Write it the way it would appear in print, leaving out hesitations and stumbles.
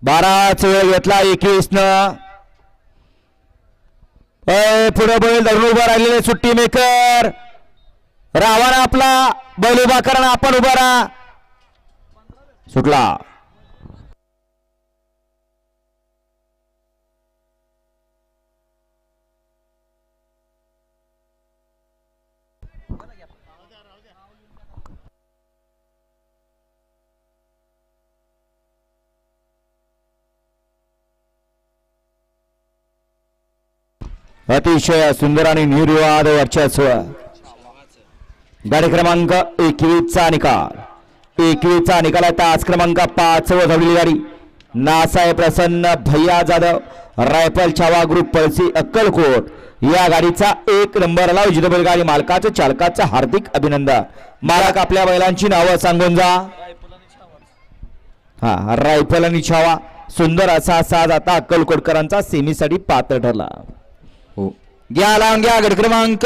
12 वेळ घेतला 21 न पुढे बैल धरून उभा राहिलेले सुट्टी मेकर रावण आपला बैल उभा करा आपण उभा राहा सुटला अतिशय सुंदर आणि निर्विवाद वर्चस्व गाडी क्रमांक 21 चा निकाल 21 चा निकाल आहे तास क्रमांक 5 वर धावलेली गाडी नासाहेब प्रसन्न भैया जाधव रायफल छावा ग्रुप पळसी अक्कलकोट या गाडीचा 1 नंबर आला विजेता बैलगाडी मालकाचं चालकाचं हार्दिक अभिनंदन मालक आपल्या बैलांची नावं सांगून जा हा रायफल आणि छावा सुंदर असा साज आता अक्कलकोटकरांचा सेमीसाठी पात्र ठरला हो घ्या लावून घ्या गट क्रमांक